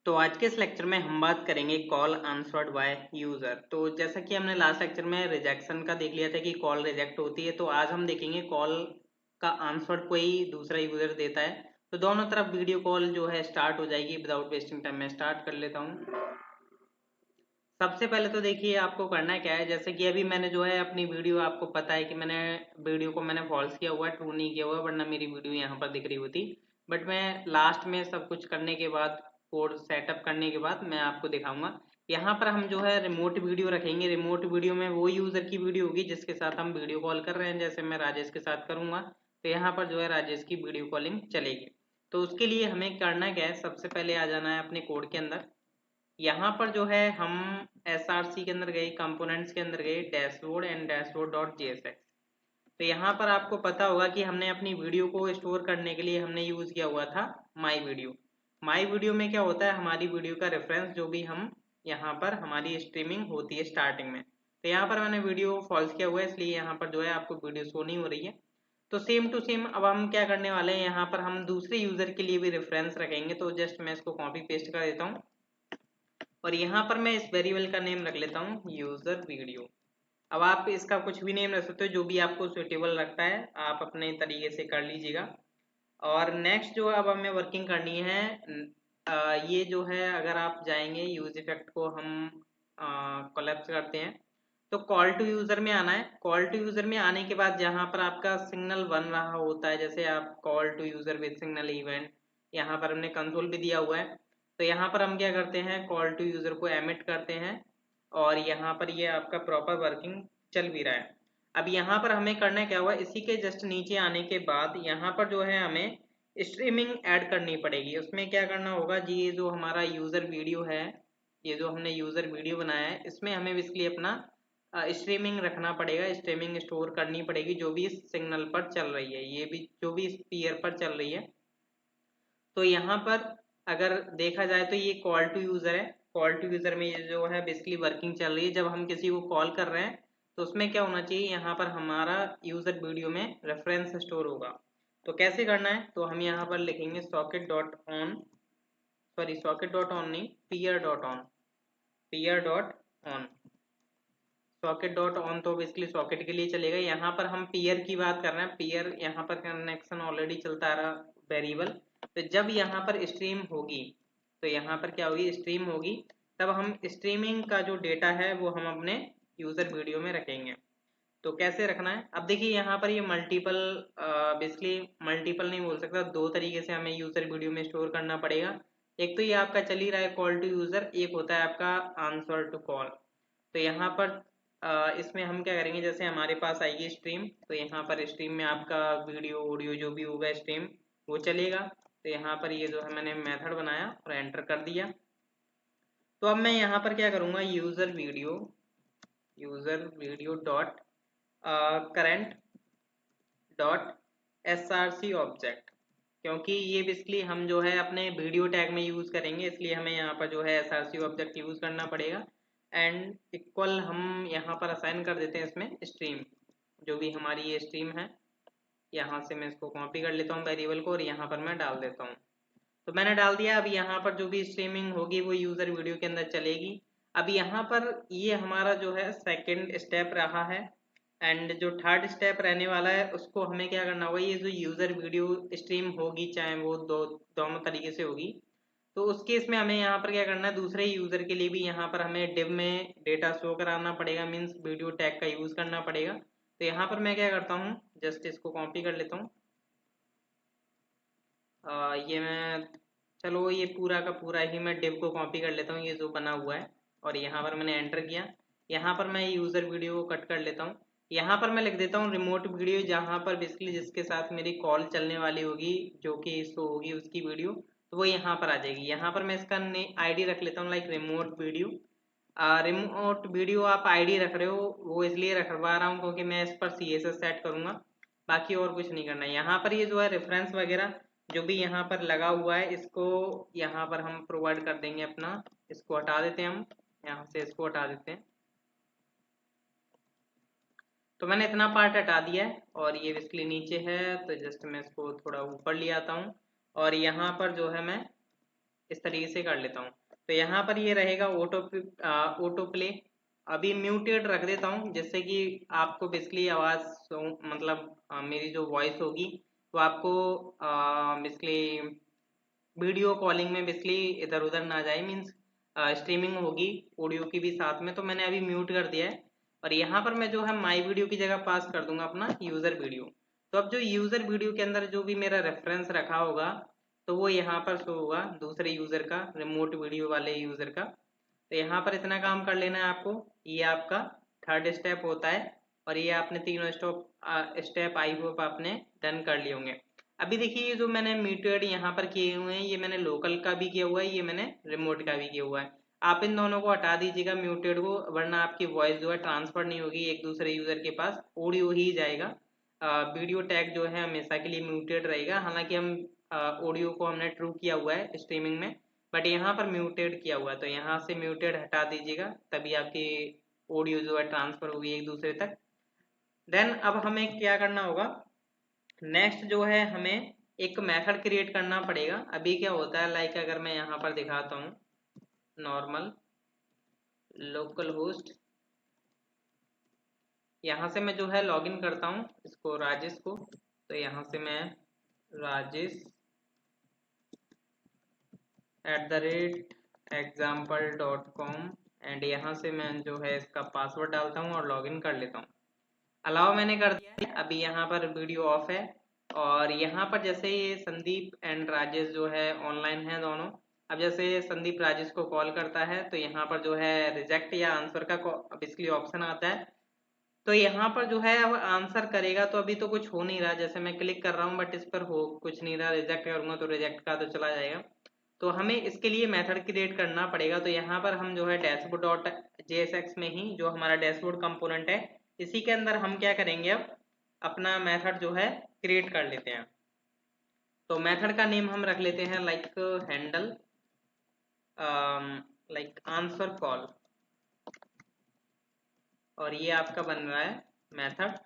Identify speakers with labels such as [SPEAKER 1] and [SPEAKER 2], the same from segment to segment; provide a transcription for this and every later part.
[SPEAKER 1] तो आज के इस लेक्चर में हम बात करेंगे कॉल आंसर्ड बाय यूजर। तो जैसा कि हमने लास्ट लेक्चर में रिजेक्शन का देख लिया था कि कॉल रिजेक्ट होती है, तो आज हम देखेंगे कॉल का आंसर्ड कोई दूसरा यूजर देता है तो दोनों तरफ वीडियो कॉल जो है स्टार्ट हो जाएगी। विदाउट वेस्टिंग टाइम मैं स्टार्ट कर लेता हूँ। सबसे पहले तो देखिए आपको करना क्या है, जैसे कि अभी मैंने जो है अपनी वीडियो, आपको पता है कि मैंने वीडियो को मैंने फॉल्स किया हुआ है, ट्रू नहीं किया हुआ है, वरना मेरी वीडियो यहाँ पर दिख रही होती। बट मैं लास्ट में सब कुछ करने के बाद, कोड सेटअप करने के बाद मैं आपको दिखाऊंगा। यहाँ पर हम जो है रिमोट वीडियो रखेंगे। रिमोट वीडियो में वो यूजर की वीडियो होगी जिसके साथ हम वीडियो कॉल कर रहे हैं। जैसे मैं राजेश के साथ करूंगा तो यहाँ पर जो है राजेश की वीडियो कॉलिंग चलेगी। तो उसके लिए हमें करना क्या है, सबसे पहले आ जाना है अपने कोड के अंदर। यहाँ पर जो है हम SRC के अंदर गए, कंपोनेंट्स के अंदर गए, dashboard and dashboard dot JSX। तो यहाँ पर आपको पता होगा कि हमने अपनी वीडियो को स्टोर करने के लिए हमने यूज किया हुआ था माई वीडियो। माई वीडियो में क्या होता है, हमारी वीडियो का रेफरेंस जो भी हम यहाँ पर हमारी स्ट्रीमिंग होती है स्टार्टिंग में। तो यहाँ पर मैंने वीडियो फॉल्स किया हुआ है, इसलिए यहाँ पर जो है आपको वीडियो शो नहीं हो रही है। तो सेम टू सेम अब हम क्या करने वाले हैं, यहाँ पर हम दूसरे यूजर के लिए भी रेफरेंस रखेंगे। तो जस्ट मैं इसको कॉपी पेस्ट कर देता हूँ और यहाँ पर मैं इस वेरिएबल का नेम रख लेता हूँ यूजर वीडियो। अब आप इसका कुछ भी नेम रख सकते हो, जो भी आपको सुटेबल लगता है आप अपने तरीके से कर लीजिएगा। और नेक्स्ट जो अब हमें वर्किंग करनी है, ये जो है अगर आप जाएंगे यूज इफेक्ट को हम कोलैप्स करते हैं तो कॉल टू यूजर में आना है। कॉल टू यूजर में आने के बाद जहाँ पर आपका सिग्नल बन रहा होता है, जैसे आप call to user with signal event, यहाँ पर हमने कंसोल भी दिया हुआ है। तो यहाँ पर हम क्या करते हैं, कॉल टू यूजर को एमिट करते हैं और यहाँ पर ये आपका प्रॉपर वर्किंग चल भी रहा है। अब यहाँ पर हमें करना क्या हुआ, इसी के जस्ट नीचे आने के बाद यहाँ पर जो है हमें स्ट्रीमिंग ऐड करनी पड़ेगी। उसमें क्या करना होगा जी, ये जो हमारा यूज़र वीडियो है, ये जो हमने यूज़र वीडियो बनाया है, इसमें हमें बेसिकली अपना स्ट्रीमिंग रखना पड़ेगा, स्ट्रीमिंग स्टोर करनी पड़ेगी जो भी इस सिग्नल पर चल रही है, ये भी जो भी इस पीयर पर चल रही है। तो यहाँ पर अगर देखा जाए तो ये कॉल टू यूज़र है। कॉल टू यूज़र में ये जो है बेसिकली वर्किंग चल रही है। जब हम किसी को कॉल कर रहे हैं तो उसमें क्या होना चाहिए, यहाँ पर हमारा यूज़र वीडियो में रेफरेंस स्टोर होगा। तो कैसे करना है, तो हम यहाँ पर लिखेंगे socket dot on, sorry socket dot on नहीं, peer dot on, peer dot on. Socket dot on तो बेसिकली सॉकेट के लिए चलेगा। यहाँ पर हम पीयर की बात कर रहे हैं, पीयर यहाँ पर कनेक्शन ऑलरेडी चलता आ रहा वेरिएबल। तो जब यहाँ पर स्ट्रीम होगी, तो यहाँ पर क्या होगी, स्ट्रीम होगी, तब हम स्ट्रीमिंग का जो डेटा है वो हम अपने यूजर वीडियो में रखेंगे। तो कैसे रखना है, अब देखिए यहाँ पर ये मल्टीपल, बेसिकली मल्टीपल नहीं बोल सकता, दो तरीके से हमें यूजर वीडियो में स्टोर करना पड़ेगा। एक तो ये आपका चल ही रहा है कॉल टू यूजर, एक होता है आपका आंसर टू कॉल। तो यहाँ पर इसमें हम क्या करेंगे, जैसे हमारे पास आएगी स्ट्रीम, तो यहाँ पर स्ट्रीम में आपका वीडियो ऑडियो जो भी होगा स्ट्रीम वो चलेगा। तो यहाँ पर ये जो है मैंने मेथड बनाया और एंटर कर दिया। तो अब मैं यहाँ पर क्या करूँगा, user video dot current dot SRC object, क्योंकि ये बेसिकली हम जो है अपने वीडियो टैग में यूज़ करेंगे, इसलिए हमें यहाँ पर जो है SRC ऑब्जेक्ट यूज़ करना पड़ेगा। एंड इक्वल हम यहाँ पर असाइन कर देते हैं इसमें स्ट्रीम, जो भी हमारी ये स्ट्रीम है। यहाँ से मैं इसको कॉपी कर लेता हूँ वेरिएबल को और यहाँ पर मैं डाल देता हूँ। तो मैंने डाल दिया। अब यहाँ पर जो भी स्ट्रीमिंग होगी वो यूज़र वीडियो के अंदर चलेगी। अब यहाँ पर ये हमारा जो है सेकंड स्टेप रहा है, एंड जो थर्ड स्टेप रहने वाला है उसको हमें क्या करना होगा, ये जो यूज़र वीडियो स्ट्रीम होगी चाहे वो दोनों तरीके से होगी, तो उस केस में हमें यहाँ पर क्या करना है, दूसरे यूज़र के लिए भी यहाँ पर हमें डिव में डेटा शो कराना पड़ेगा, मीन्स वीडियो टैग का यूज़ करना पड़ेगा। तो यहाँ पर मैं क्या करता हूँ, जस्ट इसको कॉपी कर लेता हूँ। ये मैं, चलो ये पूरा का पूरा ही मैं डिव को कॉपी कर लेता हूँ, ये जो बना हुआ है, और यहाँ पर मैंने एंटर किया। यहाँ पर मैं यूज़र वीडियो को कट कर लेता हूँ। यहाँ पर मैं लिख देता हूँ रिमोट वीडियो, जहाँ पर बेसिकली जिसके साथ मेरी कॉल चलने वाली होगी, जो कि शो होगी उसकी वीडियो, तो वो यहाँ पर आ जाएगी। यहाँ पर मैं इसका ID रख लेता हूँ, like remote video. Remote video आप ID रख रहे हो, वो इसलिए रखवा रहा हूँ क्योंकि मैं इस पर CSS सेट करूँगा, बाकी और कुछ नहीं करना है। यहाँ पर ये जो है रेफरेंस वगैरह जो भी यहाँ पर लगा हुआ है, इसको यहाँ पर हम प्रोवाइड कर देंगे अपना। इसको हटा देते हैं, हम यहाँ से इसको हटा देते हैं। तो मैंने इतना पार्ट हटा दिया है और ये बेसिकली नीचे है, तो जस्ट मैं इसको थोड़ा ऊपर ले आता हूँ और यहाँ पर जो है मैं इस तरीके से कर लेता हूँ। तो यहाँ पर ये रहेगा ऑटो प्ले। अभी म्यूटेड रख देता हूँ जिससे कि आपको बेसिकली आवाज़ मतलब मेरी जो वॉइस होगी वो आपको बेसिकली वीडियो कॉलिंग में बेसिकली इधर उधर ना जाए, मीन्स स्ट्रीमिंग होगी ऑडियो की भी साथ में। तो मैंने अभी म्यूट कर दिया है और यहाँ पर मैं जो है माई वीडियो की जगह पास कर दूंगा अपना यूज़र वीडियो। तो अब जो यूज़र वीडियो के अंदर जो भी मेरा रेफरेंस रखा होगा तो वो यहाँ पर शो होगा दूसरे यूज़र का, रिमोट वीडियो वाले यूज़र का। तो यहाँ पर इतना काम कर लेना है आपको। ये आपका थर्ड स्टेप होता है और ये आपने तीनों स्टेप आई होप आपने डन कर लिए होंगे। अभी देखिए ये जो मैंने म्यूटेड यहाँ पर किए हुए हैं, ये मैंने लोकल का भी किया हुआ है, ये मैंने रिमोट का भी किया हुआ है। आप इन दोनों को हटा दीजिएगा म्यूटेड को, वरना आपकी वॉइस जो है ट्रांसफर नहीं होगी एक दूसरे यूजर के पास, ऑडियो ही जाएगा। वीडियो टैग जो है हमेशा के लिए म्यूटेड रहेगा। हालांकि हम ऑडियो को हमने ट्रू किया हुआ है स्ट्रीमिंग में, बट यहाँ पर म्यूटेड किया हुआ है। तो यहाँ से म्यूटेड हटा दीजिएगा, तभी आपकी ऑडियो जो है ट्रांसफर होगी एक दूसरे तक। देन अब हमें क्या करना होगा, नेक्स्ट जो है हमें एक मेथड क्रिएट करना पड़ेगा। अभी क्या होता है, लाइक अगर मैं यहाँ पर दिखाता हूँ, नॉर्मल लोकल होस्ट, यहाँ से मैं जो है लॉगिन करता हूँ इसको राजेश को। तो यहाँ से मैं राजेश @example.com एंड यहाँ से मैं जो है इसका पासवर्ड डालता हूँ और लॉगिन कर लेता हूँ। अलाउ मैंने कर दिया है। अभी यहाँ पर वीडियो ऑफ है और यहाँ पर जैसे ये संदीप एंड राजेश जो है ऑनलाइन है दोनों। अब जैसे संदीप राजेश को कॉल करता है तो यहाँ पर जो है रिजेक्ट या आंसर का बेसिकली ऑप्शन आता है। तो यहाँ पर जो है अब आंसर करेगा तो अभी तो कुछ हो नहीं रहा, जैसे मैं क्लिक कर रहा हूँ बट इस पर हो कुछ नहीं रहा। रिजेक्ट करूंगा तो रिजेक्ट का तो चला जाएगा। तो हमें इसके लिए मेथड क्रिएट करना पड़ेगा। तो यहाँ पर हम जो है डैशबोर्ड डॉट JSX में ही जो हमारा डैशबोर्ड कंपोनेंट है इसी के अंदर हम क्या करेंगे, अब अपना मेथड जो है क्रिएट कर लेते हैं। तो मेथड का नेम हम रख लेते हैं like handle like answer call, और ये आपका बन रहा है मेथड।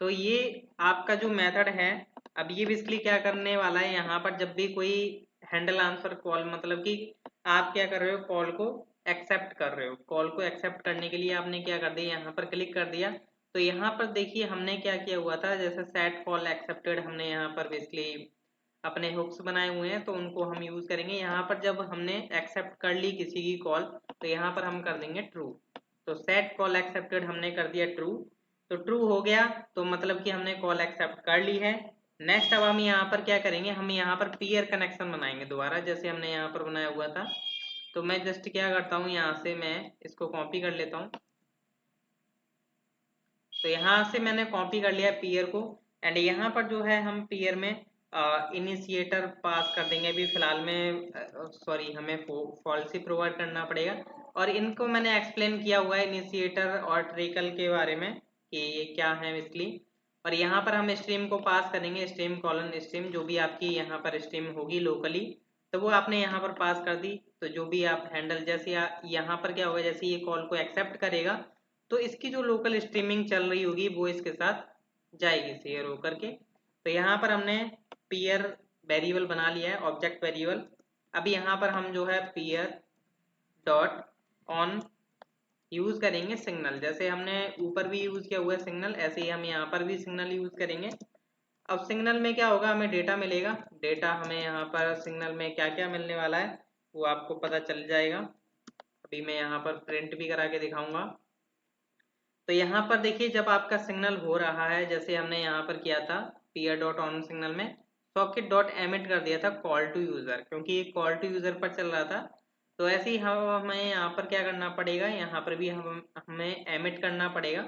[SPEAKER 1] तो ये आपका जो मेथड है, अब ये बेसिकली क्या करने वाला है, यहाँ पर जब भी कोई हैंडल आंसर कॉल, मतलब कि आप क्या कर रहे हो, कॉल को एक्सेप्ट कर रहे हो। कॉल को एक्सेप्ट करने के लिए आपने क्या कर दिया, यहाँ पर क्लिक कर दिया। तो यहाँ पर देखिए हमने क्या किया हुआ था, जैसे सेट कॉल एक्सेप्टेड हमने यहाँ पर बेसिकली अपने हुक्स बनाए हुए हैं तो उनको हम यूज करेंगे। यहाँ पर जब हमने एक्सेप्ट कर ली किसी की कॉल तो यहाँ पर हम कर देंगे ट्रू। तो सेट कॉल एक्सेप्टेड हमने कर दिया ट्रू। तो ट्रू हो गया तो मतलब कि हमने कॉल एक्सेप्ट कर ली है। नेक्स्ट अब हम यहाँ पर क्या करेंगे, हम यहाँ पर पीयर कनेक्शन बनाएंगे दोबारा, जैसे हमने यहाँ पर बनाया हुआ था। तो मैं जस्ट क्या करता हूँ, यहाँ से मैं इसको कॉपी कर लेता हूँ। तो यहाँ से मैंने कॉपी कर लिया पीयर को एंड यहाँ पर जो है हम पीयर में इनिशिएटर पास कर देंगे। अभी फिलहाल में सॉरी हमें फॉल्स ही प्रोवाइड करना पड़ेगा। और इनको मैंने एक्सप्लेन किया हुआ है इनिशिएटर और ट्रिकल के बारे में कि ये क्या है बेसिकली। और यहाँ पर हम स्ट्रीम को पास करेंगे, स्ट्रीम कॉलन स्ट्रीम, जो भी आपकी यहाँ पर स्ट्रीम होगी लोकली तो वो आपने यहाँ पर पास कर दी। तो जो भी आप हैंडल, जैसे यहाँ पर क्या होगा, जैसे ये कॉल को एक्सेप्ट करेगा तो इसकी जो लोकल स्ट्रीमिंग चल रही होगी वो इसके साथ जाएगी शेयर होकर के। तो यहाँ पर हमने पीयर वेरिएबल बना लिया है, ऑब्जेक्ट वेरिएबल। अब यहाँ पर हम जो है पीयर डॉट ऑन यूज करेंगे सिग्नल, जैसे हमने ऊपर भी यूज किया हुआ है सिग्नल, ऐसे ही हम यहाँ पर भी सिग्नल यूज करेंगे। अब सिग्नल में क्या होगा, हमें डेटा मिलेगा। डेटा हमें यहाँ पर सिग्नल में क्या क्या मिलने वाला है वो आपको पता चल जाएगा। अभी मैं यहाँ पर प्रिंट भी करा के दिखाऊंगा। तो यहाँ पर देखिए जब आपका सिग्नल हो रहा है, जैसे हमने यहाँ पर किया था पीयर डॉट ऑन सिग्नल में सॉकेट डॉट एमिट कर दिया था कॉल टू यूजर, क्योंकि ये कॉल टू यूजर पर चल रहा था। तो ऐसे ही हमें यहाँ पर क्या करना पड़ेगा, यहाँ पर भी हमें एमिट करना पड़ेगा,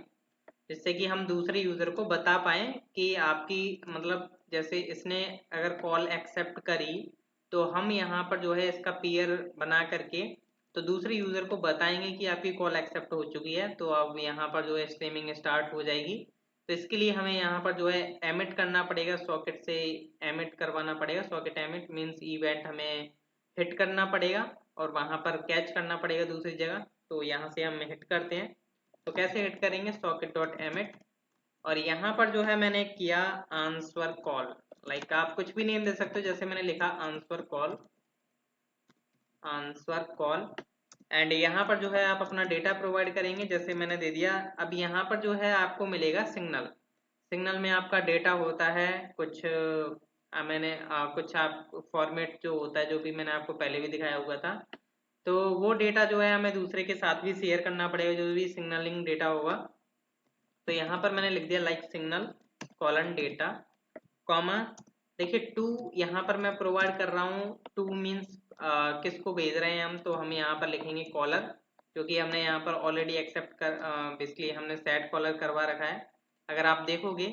[SPEAKER 1] जिससे कि हम दूसरे यूजर को बता पाए कि आपकी, मतलब जैसे इसने अगर कॉल एक्सेप्ट करी तो हम यहाँ पर जो है इसका पीयर बना करके तो दूसरे यूजर को बताएंगे कि आपकी कॉल एक्सेप्ट हो चुकी है। तो अब यहाँ पर जो है स्ट्रीमिंग स्टार्ट हो जाएगी। तो इसके लिए हमें यहाँ पर जो है एमिट करना पड़ेगा, सॉकेट से एमिट करवाना पड़ेगा। सॉकेट एमिट मीन्स इवेंट हमें हिट करना पड़ेगा और वहाँ पर कैच करना पड़ेगा दूसरी जगह। तो यहाँ से हम हिट करते हैं। तो कैसे हिट करेंगे, सॉकेट डॉट एमिट, और यहाँ पर जो है मैंने किया आंसर कॉल। लाइक आप कुछ भी नेम दे सकते हो, जैसे मैंने लिखा answer call. Answer call. And यहाँ पर जो है आप अपना डेटा प्रोवाइड करेंगे, जैसे मैंने दे दिया। अब यहाँ पर जो है आपको मिलेगा सिग्नल। सिग्नल में आपका डेटा होता है कुछ कुछ आप फॉर्मेट जो होता है, जो भी मैंने आपको पहले भी दिखाया हुआ था, तो वो डेटा जो है हमें दूसरे के साथ भी शेयर करना पड़ेगा, जो भी सिग्नलिंग डेटा होगा। तो यहाँ पर मैंने लिख दिया like signal colon data comma, देखिए टू यहाँ पर मैं प्रोवाइड कर रहा हूँ। टू मीन्स किसको भेज रहे हैं हम, तो हम यहाँ पर लिखेंगे कॉलर, क्योंकि हमने यहाँ पर ऑलरेडी एक्सेप्ट कर बेसिकली हमने सेट कॉलर करवा रखा है। अगर आप देखोगे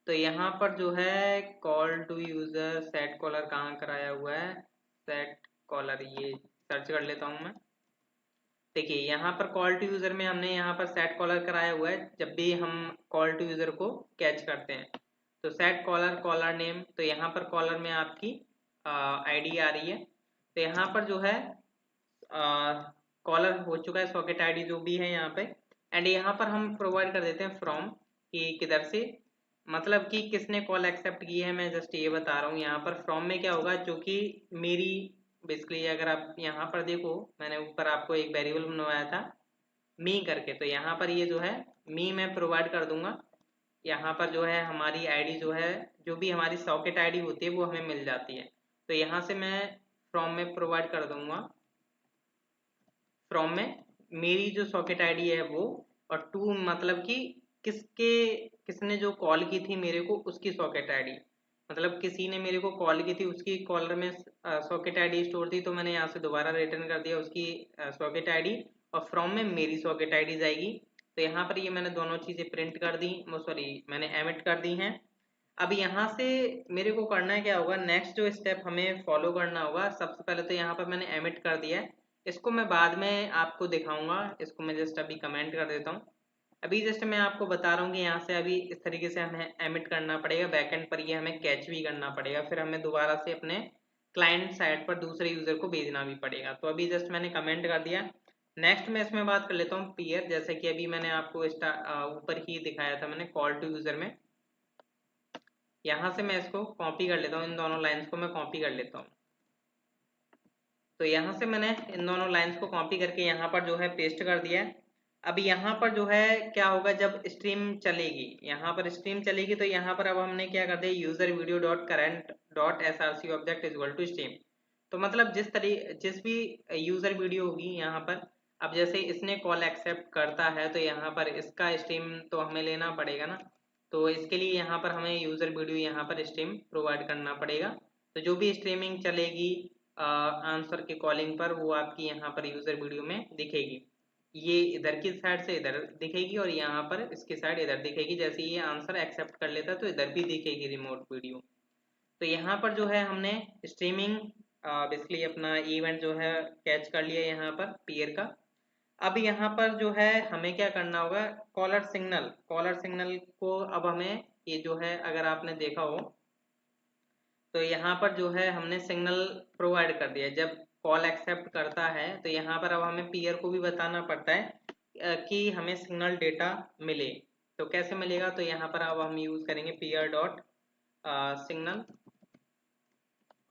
[SPEAKER 1] तो यहाँ पर जो है call to user set caller कहाँ कराया हुआ है, सेट कॉलर, ये सर्च कर लेता हूँ मैं। देखिए यहाँ पर कॉल टू यूजर में हमने यहाँ पर सेट कॉलर कराया हुआ है, जब भी हम कॉल टू यूजर को कैच करते हैं। तो सेट कॉलर कॉलर नेम, तो यहाँ पर कॉलर में आपकी आईडी आ रही है। तो यहाँ पर जो है कॉलर हो चुका है, सॉकेट आईडी जो भी है यहाँ पे। एंड यहाँ पर हम प्रोवाइड कर देते हैं फ्रॉम, कि किधर से, मतलब कि किसने कॉल एक्सेप्ट की है, मैं जस्ट ये बता रहा हूँ। यहाँ पर फ्रॉम में क्या होगा, जो कि मेरी बेसिकली अगर आप यहाँ पर देखो, मैंने ऊपर आपको एक वेरिएबल बनवाया था मी करके, तो यहाँ पर ये जो है मी मैं प्रोवाइड कर दूंगा। यहाँ पर जो है हमारी आईडी जो है, जो भी हमारी सॉकेट आईडी होती है वो हमें मिल जाती है। तो यहाँ से मैं फ्रॉम में प्रोवाइड कर दूंगा, फ्रॉम में मेरी जो सॉकेट आईडी है वो, और टू मतलब कि किसने जो कॉल की थी मेरे को, उसकी सॉकेट आईडी, मतलब किसी ने मेरे को कॉल की थी, उसकी कॉलर में सॉकेट आईडी स्टोर थी, तो मैंने यहाँ से दोबारा रिटर्न कर दिया उसकी सॉकेट आईडी, और फ्रॉम में मेरी सॉकेट आईडी जाएगी। तो यहाँ पर ये मैंने दोनों चीज़ें प्रिंट कर दी, सॉरी मैंने एमिट कर दी हैं। अब यहाँ से मेरे को करना है क्या होगा, नेक्स्ट जो स्टेप हमें फॉलो करना होगा, सबसे पहले तो यहाँ पर मैंने एमिट कर दिया है, इसको मैं बाद में आपको दिखाऊंगा। इसको मैं जस्ट अभी कमेंट कर देता हूँ। अभी जस्ट मैं आपको बता रहा हूँ कि यहाँ से अभी इस तरीके से हमें एमिट करना पड़ेगा, बैकएंड पर ये हमें कैच भी करना पड़ेगा, फिर हमें दोबारा से अपने क्लाइंट साइड पर दूसरे यूजर को भेजना भी पड़ेगा। तो अभी जस्ट मैंने कमेंट कर दिया। नेक्स्ट मैं इसमें बात कर लेता हूँ पीयर, जैसे कि अभी मैंने आपको ऊपर ही दिखाया था मैंने कॉल टू यूजर में। यहाँ से मैं इसको कॉपी कर लेता हूँ, इन दोनों लाइन्स को मैं कॉपी कर लेता हूँ। तो यहाँ से मैंने इन दोनों लाइन्स को कॉपी करके यहाँ पर जो है पेस्ट कर दिया है। अब यहाँ पर जो है क्या होगा, जब स्ट्रीम चलेगी, यहाँ पर स्ट्रीम चलेगी, तो यहाँ पर अब हमने क्या कर दिया, user video dot current dot src object is equal to stream. तो मतलब जिस भी यूजर वीडियो होगी यहाँ पर, अब जैसे इसने कॉल एक्सेप्ट करता है, तो यहाँ पर इसका स्ट्रीम तो हमें लेना पड़ेगा ना। तो इसके लिए यहाँ पर हमें यूजर वीडियो यहाँ पर स्ट्रीम प्रोवाइड करना पड़ेगा। तो जो भी स्ट्रीमिंग चलेगी आंसर के कॉलिंग पर, वो आपकी यहाँ पर यूजर वीडियो में दिखेगी। ये इधर की साइड से इधर दिखेगी, और यहाँ पर इसकी साइड इधर दिखेगी। जैसे ये आंसर एक्सेप्ट कर लेता है तो इधर भी दिखेगी रिमोट वीडियो। तो यहाँ पर जो है हमने स्ट्रीमिंग बेसिकली अपना इवेंट जो है कैच कर लिया यहाँ पर पीयर का। अब यहाँ पर जो है हमें क्या करना होगा, कॉलर सिग्नल को अब हमें, ये जो है अगर आपने देखा हो, तो यहाँ पर जो है हमने सिग्नल प्रोवाइड कर दिया। जब कॉल एक्सेप्ट करता है तो यहाँ पर अब हमें पीयर को भी बताना पड़ता है कि हमें सिग्नल डेटा मिले। तो कैसे मिलेगा, तो यहाँ पर अब हम यूज करेंगे पीयर डॉट सिग्नल।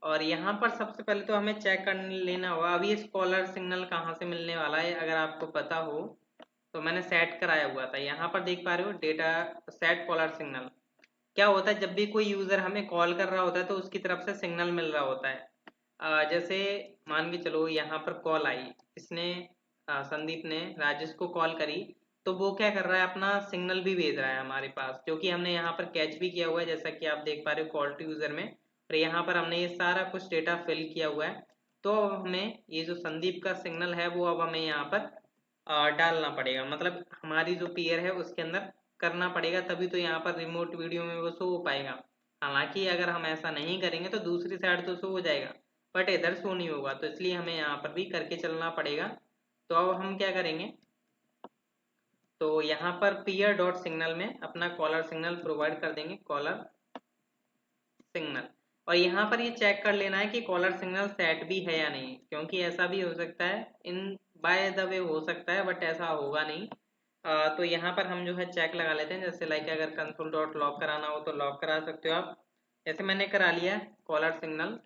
[SPEAKER 1] और यहाँ पर सबसे पहले तो हमें चेक कर लेना होगा अभी इस कॉलर सिग्नल कहाँ से मिलने वाला है। अगर आपको पता हो तो मैंने सेट कराया हुआ था, यहाँ पर देख पा रहे हो डेटा सेट कॉलर सिग्नल। क्या होता है, जब भी कोई यूजर हमें कॉल कर रहा होता है तो उसकी तरफ से सिग्नल मिल रहा होता है। जैसे मान के चलो यहाँ पर कॉल आई, इसने संदीप ने राजेश को कॉल करी, तो वो क्या कर रहा है, अपना सिग्नल भी भेज रहा है हमारे पास, क्योंकि हमने यहाँ पर कैच भी किया हुआ है, जैसा कि आप देख पा रहे हो कॉल टू यूजर में। और यहाँ पर हमने ये सारा कुछ डेटा फिल किया हुआ है। तो अब हमें ये जो संदीप का सिग्नल है वो अब हमें यहाँ पर डालना पड़ेगा, मतलब हमारी जो पीयर है उसके अंदर करना पड़ेगा, तभी तो यहाँ पर रिमोट वीडियो में वो शो हो पाएगा। हालांकि अगर हम ऐसा नहीं करेंगे तो दूसरी साइड तो शो हो जाएगा, बट इधर शो नहीं होगा, तो इसलिए हमें यहाँ पर भी करके चलना पड़ेगा। तो अब हम क्या करेंगे, तो यहाँ पर पीयर डॉट सिग्नल में अपना कॉलर सिग्नल प्रोवाइड कर देंगे, कॉलर सिग्नल। और यहाँ पर ये चेक कर लेना है कि कॉलर सिग्नल सेट भी है या नहीं, क्योंकि ऐसा भी हो सकता है, इन बाय द वे हो सकता है, बट ऐसा होगा नहीं। तो यहाँ पर हम जो है चेक लगा लेते हैं, जैसे लाइक अगर कंसोल डॉट लॉक कराना हो तो लॉक करा सकते हो आप। जैसे मैंने करा लिया कॉलर सिग्नल,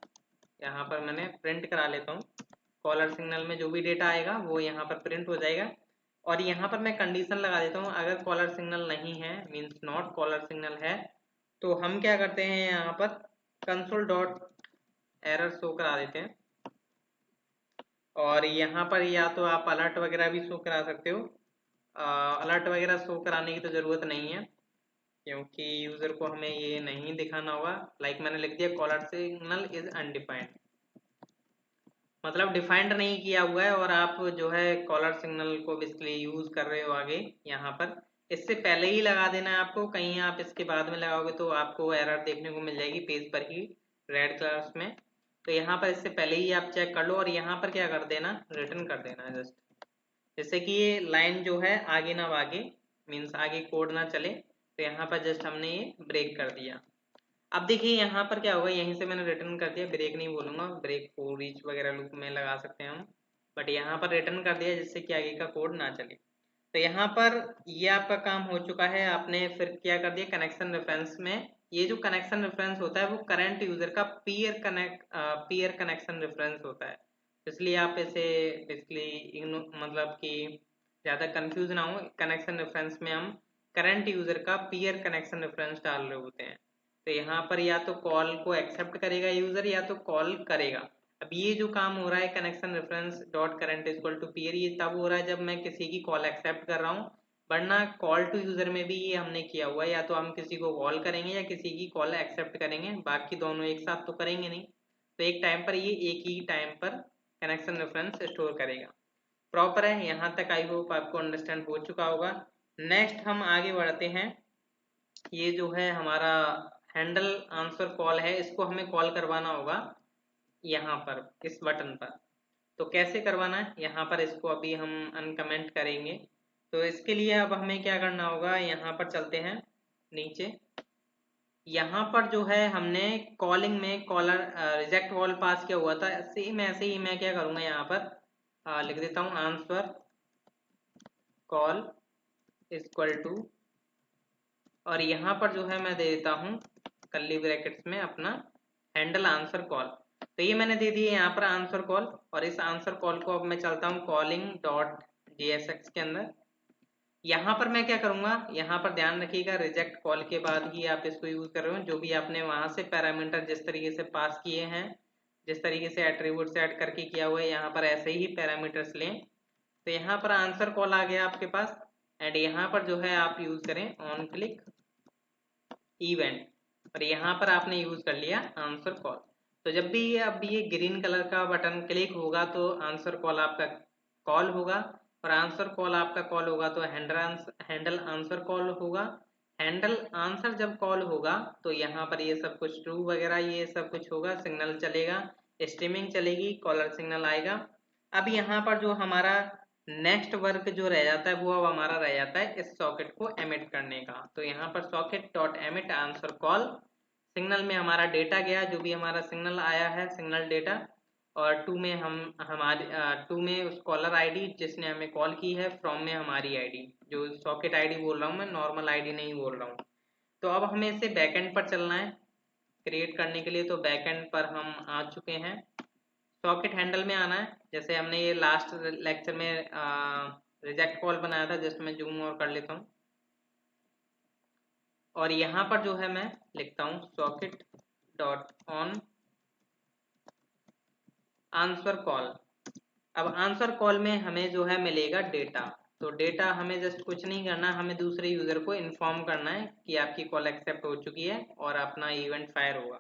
[SPEAKER 1] यहाँ पर मैंने प्रिंट करा लेता हूँ। कॉलर सिग्नल में जो भी डेटा आएगा वो यहाँ पर प्रिंट हो जाएगा। और यहाँ पर मैं कंडीशन लगा देता हूँ, अगर कॉलर सिग्नल नहीं है मीन्स नॉट कॉलर सिग्नल है, तो हम क्या करते हैं यहाँ पर कंसोल डॉट एरर शो करा देते हैं। और यहाँ पर या तो आप अलर्ट वगैरह भी शो करा सकते हो। अलर्ट वगैरह शो कराने की तो ज़रूरत नहीं है, क्योंकि यूज़र को हमें ये नहीं दिखाना होगा। लाइक मैंने लिख दिया कॉलर सिग्नल इज अनडिफाइंड, मतलब डिफाइंड नहीं किया हुआ है और आप जो है कॉलर सिग्नल को बेसिकली यूज़ कर रहे हो आगे यहाँ पर। इससे पहले ही लगा देना है आपको, कहीं आप इसके बाद में लगाओगे तो आपको एरर देखने को मिल जाएगी पेज पर ही रेड कलर्स में। तो यहाँ पर इससे पहले ही आप चेक कर लो और यहाँ पर क्या कर देना, रिटर्न कर देना जस्ट, जिससे कि ये लाइन जो है आगे ना भागे, मीन्स आगे कोड ना चले। तो यहाँ पर जस्ट हमने ये ब्रेक कर दिया। अब देखिए यहाँ पर क्या होगा, यहीं से मैंने रिटर्न कर दिया, ब्रेक नहीं बोलूंगा, ब्रेक फॉर ईच वगैरह लूप में लगा सकते हैं हम, बट यहाँ पर रिटर्न कर दिया जिससे कि आगे का कोड ना चले। तो यहाँ पर ये आपका काम हो चुका है। आपने फिर क्या कर दिया, कनेक्शन रेफरेंस में ये जो कनेक्शन रेफरेंस होता है वो करंट यूजर का पीयर कनेक्शन रेफरेंस होता है, इसलिए आप इसे बेसिकली मतलब कि ज़्यादा कंफ्यूज ना हो। कनेक्शन रेफरेंस में हम करंट यूजर का पीयर कनेक्शन रेफरेंस डाल रहे होते हैं। तो यहाँ पर या तो कॉल को एक्सेप्ट करेगा यूजर या तो कॉल करेगा। अब ये जो काम हो रहा है connection reference dot current equal to peer, ये तब हो रहा है जब मैं किसी की कॉल एक्सेप्ट कर रहा हूँ, वरना कॉल टू यूजर में भी ये हमने किया हुआ है, या तो हम किसी को कॉल करेंगे या किसी की कॉल एक्सेप्ट करेंगे, बाकी दोनों एक साथ तो करेंगे नहीं। तो एक टाइम पर ये एक ही टाइम पर कनेक्शन रेफरेंस स्टोर करेगा। प्रॉपर है, यहाँ तक आई होप आपको अंडरस्टैंड हो चुका होगा। नेक्स्ट हम आगे बढ़ते हैं। ये जो है हमारा हैंडल आंसर कॉल है, इसको हमें कॉल करवाना होगा यहाँ पर इस बटन पर। तो कैसे करवाना है, यहाँ पर इसको अभी हम अनकमेंट करेंगे। तो इसके लिए अब हमें क्या करना होगा, यहाँ पर चलते हैं नीचे। यहाँ पर जो है हमने कॉलिंग में कॉलर रिजेक्ट कॉल पास किया हुआ था, सेम ऐसे ही मैं क्या करूँगा यहाँ पर लिख देता हूँ आंसर कॉल इक्वल टू, और यहाँ पर जो है मैं दे देता हूँ कर्ली ब्रैकेट्स में अपना हैंडल आंसर कॉल। तो ये मैंने दे दिए यहाँ पर आंसर कॉल, और इस आंसर कॉल को अब मैं चलता हूँ कॉलिंग डॉट JSX के अंदर। यहाँ पर मैं क्या करूँगा, यहाँ पर ध्यान रखिएगा रिजेक्ट कॉल के बाद ही आप इसको यूज़ कर रहे हो। जो भी आपने वहाँ से पैरामीटर जिस तरीके से पास किए हैं, जिस तरीके से एट्रीब्यूट सेट करके किया हुआ है, यहाँ पर ऐसे ही पैरामीटर्स लें। तो यहाँ पर आंसर कॉल आ गया आपके पास, एंड यहाँ पर जो है आप यूज़ करें ऑन क्लिक इवेंट, और यहाँ पर आपने यूज कर लिया आंसर कॉल। तो जब भी अब ये ग्रीन कलर का बटन क्लिक होगा तो आंसर कॉल आपका कॉल होगा, और आंसर कॉल आपका कॉल होगा तो हैंडल आंसर कॉल होगा। हैंडल आंसर जब कॉल होगा तो यहाँ पर ये सब कुछ ट्रू वगैरह ये सब कुछ होगा, सिग्नल चलेगा, स्ट्रीमिंग चलेगी, कॉलर सिग्नल आएगा। अब यहाँ पर जो हमारा नेक्स्ट वर्क जो रह जाता है वो अब हमारा रह जाता है इस सॉकेट को एमिट करने का। तो यहाँ पर socket dot emit answer call, signal में हमारा डेटा गया, जो भी हमारा सिग्नल आया है सिग्नल डेटा, और टू में हम हमारे टू में उस कॉलर आईडी जिसने हमें कॉल की है, फ्रॉम में हमारी आईडी, जो सॉकेट आईडी बोल रहा हूँ मैं, नॉर्मल आईडी नहीं बोल रहा हूँ। तो अब हमें इसे बैकएंड पर चलना है क्रिएट करने के लिए। तो बैकएंड पर हम आ चुके हैं, सॉकेट हैंडल में आना है, जैसे हमने ये लास्ट लेक्चर में रिजेक्ट कॉल बनाया था। जस्ट मैं जूम और कर लेता हूँ, और यहाँ पर जो है मैं लिखता हूँ socket dot on answer call. अब आंसर कॉल में हमें जो है मिलेगा डेटा। तो डेटा हमें जस्ट कुछ नहीं करना, हमें दूसरे यूजर को इन्फॉर्म करना है कि आपकी कॉल एक्सेप्ट हो चुकी है और अपना इवेंट फायर होगा।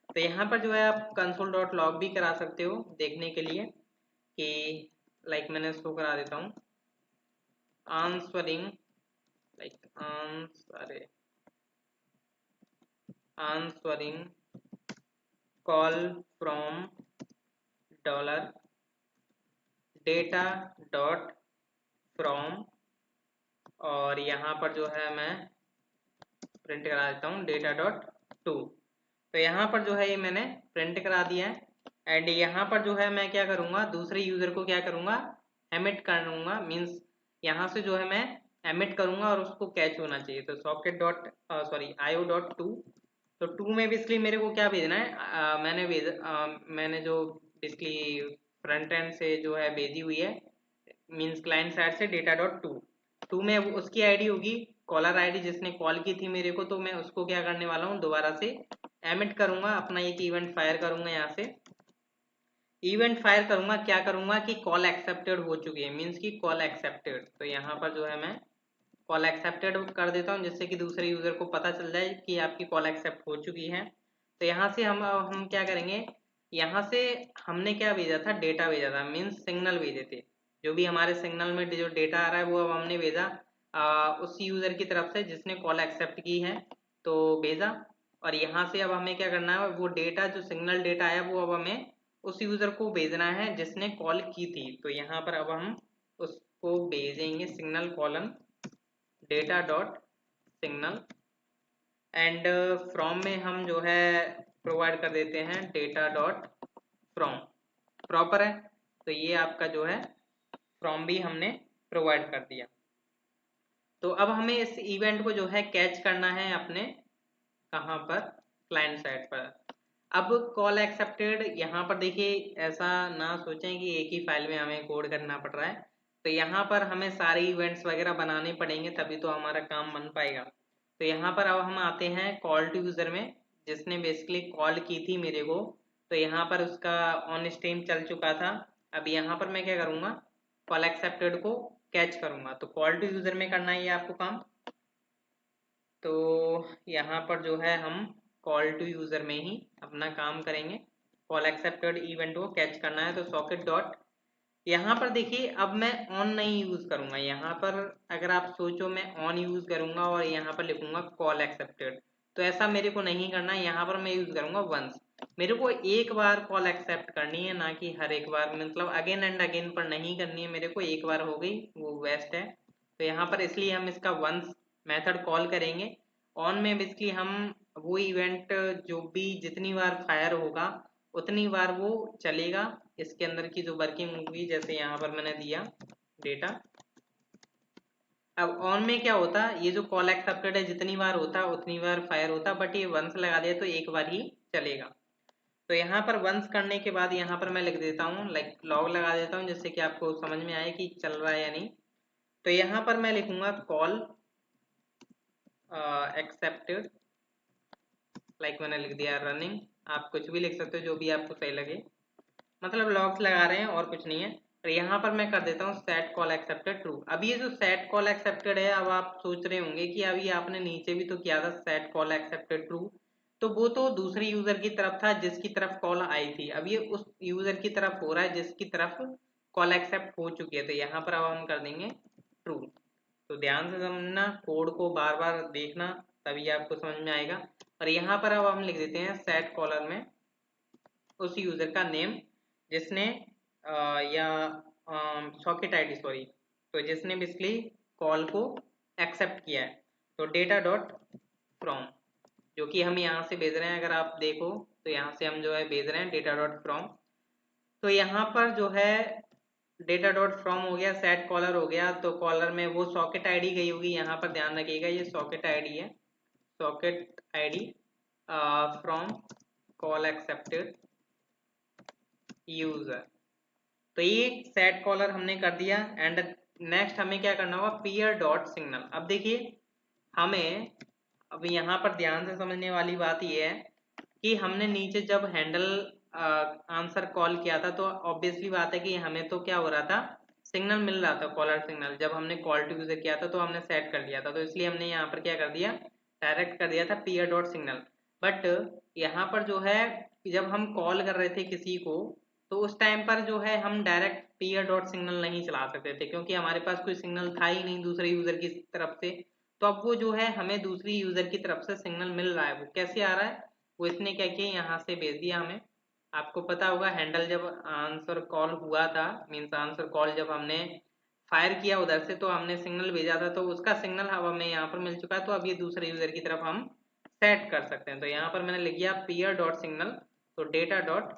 [SPEAKER 1] तो यहाँ पर जो है आप कंसोल डॉट लॉग भी करा सकते हो देखने के लिए कि लाइक मैंने इसको करा देता हूँ answering, like answering call from dollar data dot from, और यहाँ पर जो है मैं प्रिंट करा देता हूँ डेटा डॉट टू। तो यहाँ पर जो है ये मैंने प्रिंट करा दिया है, एंड यहाँ पर जो है मैं क्या करूँगा, दूसरे यूजर को क्या करूँगा, एमिट करूँगा, मीन्स यहाँ से जो है मैं एमिट करूँगा और उसको कैच होना चाहिए। तो socket dot IO dot to, तो टू में बेसिकली मेरे को क्या भेजना है, मैंने जो बेसिकली फ्रंट एंड से जो है भेजी हुई है, मीन्स क्लाइंट साइड से डेटा डॉट टू में उसकी आईडी होगी कॉलर आईडी जिसने कॉल की थी मेरे को, तो मैं उसको क्या करने वाला हूँ दोबारा से एमिट करूंगा, अपना एक इवेंट फायर करूंगा, यहाँ से इवेंट फायर करूंगा, क्या करूंगा कि कॉल एक्सेप्टेड हो चुकी है, मीन्स की कॉल एक्सेप्टेड। तो यहाँ पर जो है मैं कॉल एक्सेप्टेड कर देता हूँ जिससे कि दूसरे यूजर को पता चल जाए कि आपकी कॉल एक्सेप्ट हो चुकी है। तो यहाँ से हम क्या करेंगे, यहाँ से हमने क्या भेजा था, डेटा भेजा था, मीन्स सिग्नल भेजे थे, जो भी हमारे सिग्नल में जो डेटा आ रहा है वो अब हमने भेजा उस यूजर की तरफ से जिसने कॉल एक्सेप्ट की है, तो भेजा। और यहाँ से अब हमें क्या करना है, वो डेटा जो सिग्नल डेटा आया वो अब हमें उस यूजर को भेजना है जिसने कॉल की थी। तो यहाँ पर अब हम उसको भेजेंगे signal colon data dot signal, and from में हम जो है प्रोवाइड कर देते हैं डेटा डॉट फ्रॉम, प्रॉपर है। तो ये आपका जो है फ्रॉम भी हमने प्रोवाइड कर दिया। तो अब हमें इस इवेंट को जो है कैच करना है अपने कहाँ पर, क्लाइंट साइड पर। अब कॉल एक्सेप्टेड, यहाँ पर देखिए ऐसा ना सोचें कि एक ही फाइल में हमें कोड करना पड़ रहा है, तो यहाँ पर हमें सारे इवेंट्स वगैरह बनाने पड़ेंगे तभी तो हमारा काम बन पाएगा। तो यहाँ पर अब हम आते हैं कॉल टू यूजर में, जिसने बेसिकली कॉल की थी मेरे को, तो यहाँ पर उसका ऑन स्ट्रीम चल चुका था। अब यहाँ पर मैं क्या करूँगा, कॉल एक्सेप्टेड को कैच करूँगा। तो कॉल टू यूजर में करना ही है आपको काम। तो यहाँ पर जो है हम कॉल टू यूजर में ही अपना काम करेंगे, कॉल एक्सेप्टेड इवेंट को कैच करना है। तो सॉकेट डॉट, यहाँ पर देखिए अब मैं ऑन नहीं यूज करूंगा, यहाँ पर अगर आप सोचो मैं ऑन यूज करूंगा और यहाँ पर लिखूंगा कॉल एक्सेप्टेड, तो ऐसा मेरे को नहीं करना। यहाँ पर मैं यूज करूंगा वंस, मेरे को एक बार कॉल एक्सेप्ट करनी है, ना कि हर एक बार, मतलब अगेन एंड अगेन पर नहीं करनी है मेरे को, एक बार हो गई वो बेस्ट है। तो यहाँ पर इसलिए हम इसका वंस मेथड कॉल करेंगे। ऑन में बेसिकली हम वो इवेंट जो भी जितनी बार फायर होगा उतनी बार वो चलेगा, इसके अंदर की जो वर्किंग होगी, जैसे यहाँ पर मैंने दिया डेटा। अब ऑन में क्या होता, ये जो कॉल एक्सेप्टेड है जितनी बार होता उतनी बार फायर होता, बट ये वंस लगा दिया तो एक बार ही चलेगा। तो यहाँ पर वंस करने के बाद यहाँ पर मैं लिख देता हूँ, लाइक लॉग लगा देता हूँ जिससे कि आपको समझ में आए कि चल रहा है या नहीं। तो यहाँ पर मैं लिखूंगा कॉल एक्सेप्टेड, लाइक मैंने लिख दिया रनिंग, आप कुछ भी लिख सकते हो जो भी आपको सही लगे, मतलब लॉग्स लगा रहे हैं और कुछ नहीं है। और यहाँ पर मैं कर देता हूँ सेट कॉल एक्सेप्टेड ट्रू। अब ये जो सेट कॉल एक्सेप्टेड है, अब आप सोच रहे होंगे कि अभी आपने नीचे भी तो किया था सेट कॉल एक्सेप्टेड ट्रू, तो वो तो दूसरी यूजर की तरफ था जिसकी तरफ कॉल आई थी, अब ये उस यूजर की तरफ हो रहा है जिसकी तरफ कॉल एक्सेप्ट हो चुकी है। तो यहाँ पर अब हम कर देंगे ट्रू। तो ध्यान से समझना, कोड को बार बार देखना, तभी आपको समझ में आएगा। और यहाँ पर अब हम लिख देते हैं सेट कॉलर में उस यूजर का नेम जिसने या सॉकेट आईडी, सॉरी, तो जिसने बेसिकली कॉल को एक्सेप्ट किया है। तो डेटा डॉट फ्रॉम, जो कि हम यहाँ से भेज रहे हैं, अगर आप देखो तो यहाँ से हम जो है भेज रहे हैं डेटा डॉट फ्रॉम। तो यहाँ पर जो है डेटा डॉट फ्रॉम हो गया, सेट कॉलर हो गया, तो कॉलर में वो सॉकेट आईडी गई होगी, यहाँ पर ध्यान रखिएगा ये सॉकेट आईडी है, socket ID from call accepted user. तो ये सेट कॉलर हमने कर दिया। एंड नेक्स्ट हमें क्या करना होगा, पीयर डॉट सिग्नल। अब देखिए हमें, अब यहाँ पर ध्यान से समझने वाली बात ये है कि हमने नीचे जब हैंडल आंसर कॉल किया था, तो ऑब्वियसली बात है कि हमें तो क्या हो रहा था, सिग्नल मिल रहा था, कॉलर सिग्नल। जब हमने कॉल टू यूजर किया था तो हमने सेट कर लिया था, तो इसलिए हमने यहाँ पर क्या कर दिया, डायरेक्ट कर दिया था पीयर डॉट सिग्नल। बट यहाँ पर जो है जब हम कॉल कर रहे थे किसी को, तो उस टाइम पर जो है हम डायरेक्ट पीयर डॉट सिग्नल नहीं चला सकते थे, क्योंकि हमारे पास कोई सिग्नल था ही नहीं दूसरे यूजर की तरफ से। तो अब वो जो है हमें दूसरी यूजर की तरफ से सिग्नल मिल रहा है, वो कैसे आ रहा है, वो इसने क्या किया, यहाँ से भेज दिया हमें। आपको पता होगा हैंडल जब आंसर कॉल हुआ था, मीन्स आंसर कॉल जब हमने फायर किया उधर से, तो हमने सिग्नल भेजा था, तो उसका सिग्नल अब हमें यहाँ पर मिल चुका है। तो अब ये दूसरे यूजर की तरफ हम सेट कर सकते हैं। तो यहाँ पर मैंने लिख दिया पीयर डॉट सिग्नल, तो डेटा डॉट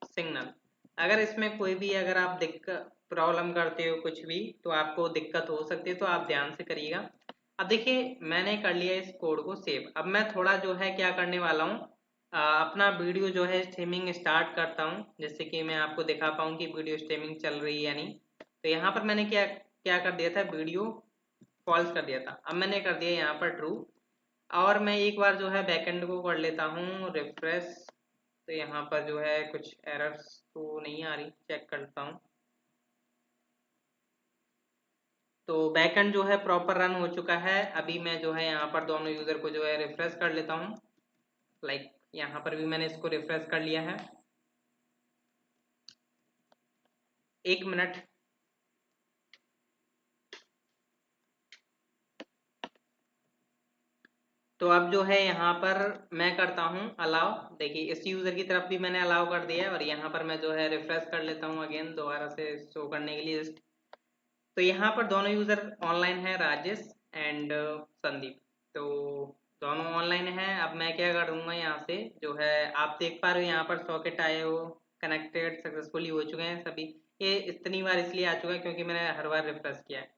[SPEAKER 1] सिग्नल। अगर इसमें कोई भी अगर आप दिक्कत प्रॉब्लम करते हो कुछ भी, तो आपको दिक्कत हो सकती है, तो आप ध्यान से करिएगा। अब देखिए मैंने कर लिया इस कोड को सेव। अब मैं थोड़ा जो है क्या करने वाला हूँ, अपना वीडियो जो है स्ट्रीमिंग स्टार्ट करता हूँ, जिससे कि मैं आपको दिखा पाऊँ कि वीडियो स्ट्रीमिंग चल रही है या नहीं। तो यहाँ पर मैंने क्या क्या कर दिया था, वीडियो फॉल्स कर दिया था। अब मैंने कर दिया यहाँ पर ट्रू। और मैं एक बार जो है बैकएंड को कर लेता हूँ रिफ्रेश। तो यहाँ पर जो है कुछ एरर्स तो नहीं आ रही, चेक करता हूँ। तो बैकएंड जो है प्रॉपर रन हो चुका है। अभी मैं जो है यहाँ पर दोनों यूज़र को जो है रिफ्रेश कर लेता हूँ। लाइक यहाँ पर भी मैंने इसको रिफ्रेश कर लिया है। 1 मिनट। तो अब जो है यहाँ पर मैं करता हूँ अलाउ। देखिए इस यूज़र की तरफ भी मैंने अलाउ कर दिया है, और यहाँ पर मैं जो है रिफ्रेश कर लेता हूँ अगेन दोबारा से शो करने के लिए। तो यहाँ पर दोनों यूज़र ऑनलाइन है, राजेश एंड संदीप। तो दोनों ऑनलाइन हैं। अब मैं क्या करूँगा, यहाँ से जो है आप देख पा रहे हो यहाँ पर सॉकेट आए हो, कनेक्टेड सक्सेसफुली हो चुके हैं सभी। ये इतनी बार इसलिए आ चुका है क्योंकि मैंने हर बार रिफ्रेश किया है।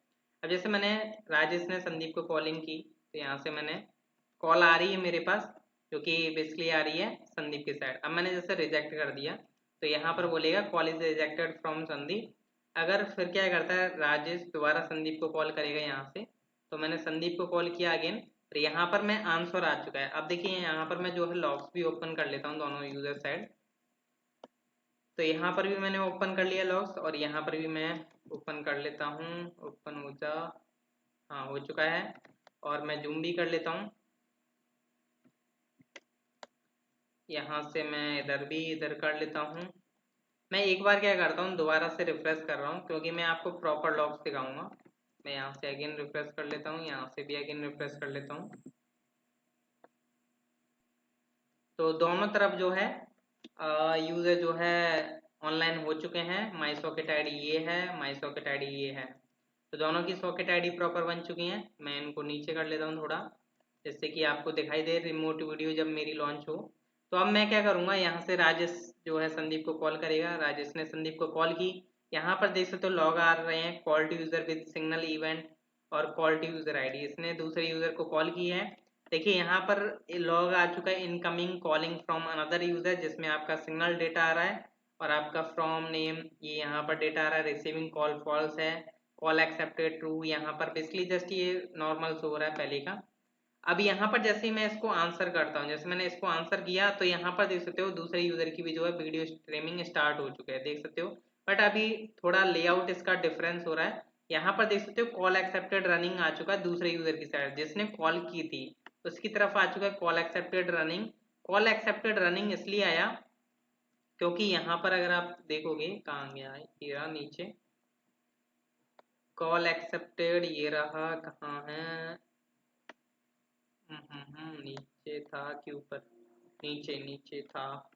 [SPEAKER 1] अब जैसे मैंने राजेश ने संदीप को कॉलिंग की, तो यहाँ से मैंने कॉल आ रही है मेरे पास, जो कि बेसिकली आ रही है संदीप की साइड। अब मैंने जैसे रिजेक्ट कर दिया, तो यहाँ पर बोलेगा call is rejected from Sandeep. अगर फिर क्या करता है, राजेश दोबारा संदीप को कॉल करेगा यहाँ से। तो मैंने संदीप को कॉल किया अगेन, तो यहाँ पर मैं आंसर आ चुका है। अब देखिए यहाँ पर मैं जो है लॉग्स भी ओपन कर लेता हूँ दोनों यूजर साइड। तो यहाँ पर भी मैंने ओपन कर लिया लॉग्स, और यहाँ पर भी मैं ओपन कर लेता हूँ। ओपन हो जा, हाँ हो चुका है। और मैं जूम भी कर लेता हूँ। यहाँ से मैं इधर भी इधर कर लेता हूँ। मैं एक बार क्या करता हूँ, दोबारा से रिफ्रेश कर रहा हूँ क्योंकि मैं आपको प्रॉपर लॉग्स दिखाऊंगा। मैं यहाँ से अगेन रिफ्रेश कर लेता हूँ, यहाँ से भी अगेन रिफ्रेश कर लेता हूँ। तो दोनों तरफ जो है यूजर जो है ऑनलाइन हो चुके हैं। माई सॉकेट आईडी ये है, माई सॉकेट आईडी ये है। तो दोनों की सॉकेट आईडी प्रॉपर बन चुकी हैं। मैं इनको नीचे कर लेता हूँ थोड़ा, जिससे कि आपको दिखाई दे रिमोट वीडियो जब मेरी लॉन्च हो। तो अब मैं क्या करूँगा, यहाँ से राजेश जो है संदीप को कॉल करेगा। राजेश ने संदीप को कॉल की। यहाँ पर देख सकते हो लॉग आ रहे हैं, call to user with signal event और कॉल टू यूजर आईडी। इसने दूसरे यूजर को कॉल की है। देखिए यहाँ पर लॉग आ चुका है incoming calling from another user, जिसमें आपका सिग्नल डेटा आ रहा है और आपका फ्रॉम नेम ये यहाँ पर डेटा आ रहा है। रिसीविंग कॉल फॉल्स है, कॉल एक्सेप्टेड ट्रू। यहाँ पर बेसिकली जस्ट ये नॉर्मल शो हो रहा है पहले का। अब यहाँ पर जैसे ही मैं इसको आंसर करता हूँ, जैसे मैंने इसको आंसर किया, तो यहाँ पर देख सकते हो दूसरे यूजर की भी जो है वीडियो स्ट्रीमिंग स्टार्ट हो चुका है, देख सकते हो। बट अभी थोड़ा लेआउट इसका डिफरेंस हो रहा है। यहाँ पर देख सकते हो कॉल एक्सेप्टेड रनिंग आ चुका है दूसरे यूजर की साइड, जिसने कॉल की थी उसकी तरफ आ चुका है call accepted running. Call accepted running इसलिए आया क्योंकि यहाँ पर अगर आप देखोगे, कहाँ गया है ये रहा नीचे, कॉल एक्सेप्टेड ये रहा, कहाँ है, नीचे था कि ऊपर, नीचे नीचे था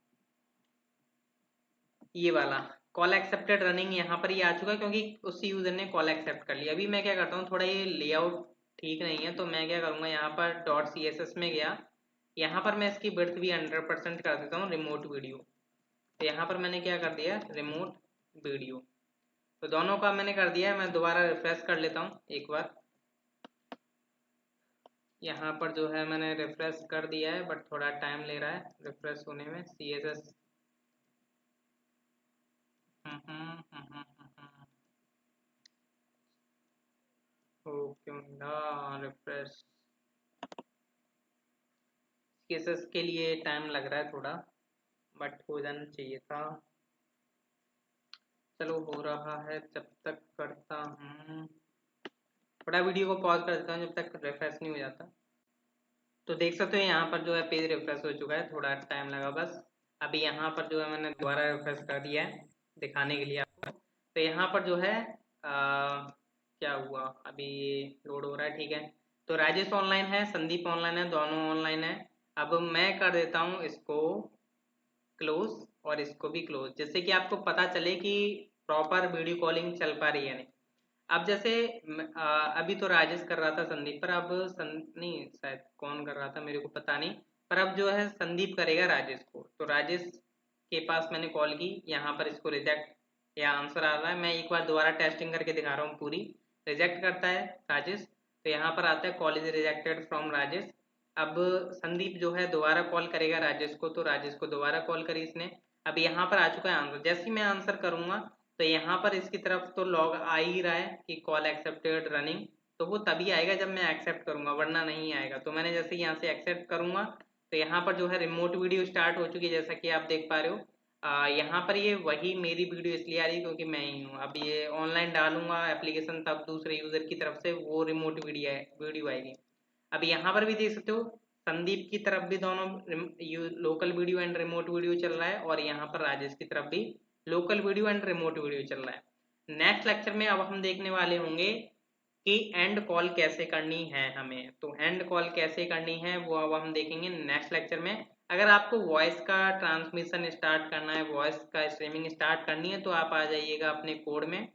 [SPEAKER 1] ये वाला। कॉल एक्सेप्टेड रनिंग यहाँ पर ये आ चुका है क्योंकि उस यूजर ने कॉल एक्सेप्ट कर लिया। अभी मैं क्या करता हूँ, थोड़ा ये लेआउट ठीक नहीं है, तो मैं क्या करूँगा, यहाँ पर डॉट सी एस एस में गया। यहाँ पर मैं इसकी विड्थ भी 100% कर देता हूँ, रिमोट वीडियो। तो यहाँ पर मैंने क्या कर दिया, रिमोट वीडियो। तो दोनों का मैंने कर दिया है। मैं दोबारा रिफ्रेश कर लेता हूँ एक बार। यहाँ पर जो है मैंने रिफ्रेश कर दिया है, बट थोड़ा टाइम ले रहा है रिफ्रेश होने में। सी एस एस हो क्यों ना रिफ्रेश, केसेस के लिए टाइम लग रहा है थोड़ा, बट हो जाना चाहिए था। चलो हो रहा है, जब तक करता हूँ थोड़ा वीडियो को पॉज कर देता हूँ जब तक रिफ्रेश नहीं हो जाता। तो देख सकते हो यहाँ पर जो है पेज रिफ्रेश हो चुका है, थोड़ा टाइम लगा बस। अभी यहाँ पर जो है मैंने दोबारा रिफ्रेश कर दिया है दिखाने के लिए आपको। तो यहाँ पर जो है क्या हुआ, अभी लोड हो रहा है, ठीक है। तो राजेश ऑनलाइन है, संदीप ऑनलाइन है, दोनों ऑनलाइन है। अब मैं कर देता हूँ इसको क्लोज और इसको भी क्लोज, जिससे कि आपको पता चले कि प्रॉपर वीडियो कॉलिंग चल पा रही है नहीं। अब जैसे अभी तो राजेश कर रहा था संदीप पर, अब नहीं शायद कौन कर रहा था मेरे को पता नहीं। पर अब जो है संदीप करेगा राजेश को। तो राजेश के पास मैंने कॉल की, यहाँ पर इसको रिजेक्ट या आंसर आ रहा है। मैं एक बार दोबारा टेस्टिंग करके दिखा रहा हूँ पूरी। रिजेक्ट करता है राजेश, तो यहाँ पर आता है call is rejected from Rajesh. अब संदीप जो है दोबारा कॉल करेगा राजेश को, तो राजेश को दोबारा कॉल करी इसने। अब यहाँ पर आ चुका है आंसर। जैसे ही मैं आंसर करूंगा तो यहाँ पर इसकी तरफ तो लॉग आ ही रहा है कि कॉल एक्सेप्टेड रनिंग, तो वो तभी आएगा जब मैं एक्सेप्ट करूंगा, वरना नहीं आएगा। तो मैंने जैसे यहाँ से एक्सेप्ट करूंगा तो यहाँ पर जो है रिमोट वीडियो स्टार्ट हो चुकी है, जैसा कि आप देख पा रहे हो। यहाँ पर ये वही मेरी वीडियो इसलिए आ रही है क्योंकि मैं ही हूँ। अब ये ऑनलाइन डालूंगा एप्लीकेशन, तब दूसरे यूजर की तरफ से वो रिमोट वीडियो आएगी। अब यहाँ पर भी देख सकते हो संदीप की तरफ भी दोनों local video and remote video चल रहा है, और यहाँ पर राजेश की तरफ भी local video and remote video चल रहा है। नेक्स्ट लेक्चर में अब हम देखने वाले होंगे कि एंड कॉल कैसे करनी है हमें। तो एंड कॉल कैसे करनी है वो अब हम देखेंगे नेक्स्ट लेक्चर में। अगर आपको वॉइस का ट्रांसमिशन स्टार्ट करना है, वॉइस का स्ट्रीमिंग स्टार्ट करनी है, तो आप आ जाइएगा अपने कोड में।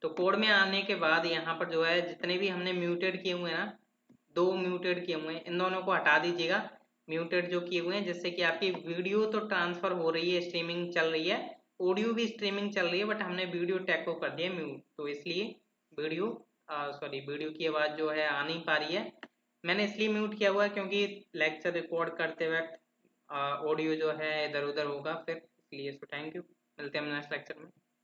[SPEAKER 1] तो कोड में आने के बाद यहाँ पर जो है जितने भी हमने म्यूटेड किए हुए हैं ना, 2 म्यूटेड किए हुए हैं, इन दोनों को हटा दीजिएगा। म्यूटेड जो किए हुए हैं, जिससे कि आपकी वीडियो तो ट्रांसफर हो रही है, स्ट्रीमिंग चल रही है, ऑडियो भी स्ट्रीमिंग चल रही है, बट हमने वीडियो टैग को कर दिया म्यूट, तो इसलिए वीडियो वीडियो की आवाज़ जो है आ नहीं पा रही है। मैंने इसलिए म्यूट किया हुआ है क्योंकि लेक्चर रिकॉर्ड करते वक्त ऑडियो जो है इधर उधर होगा फिर, इसलिए। सो थैंक यू, मिलते हैं हम नेक्स्ट लेक्चर में।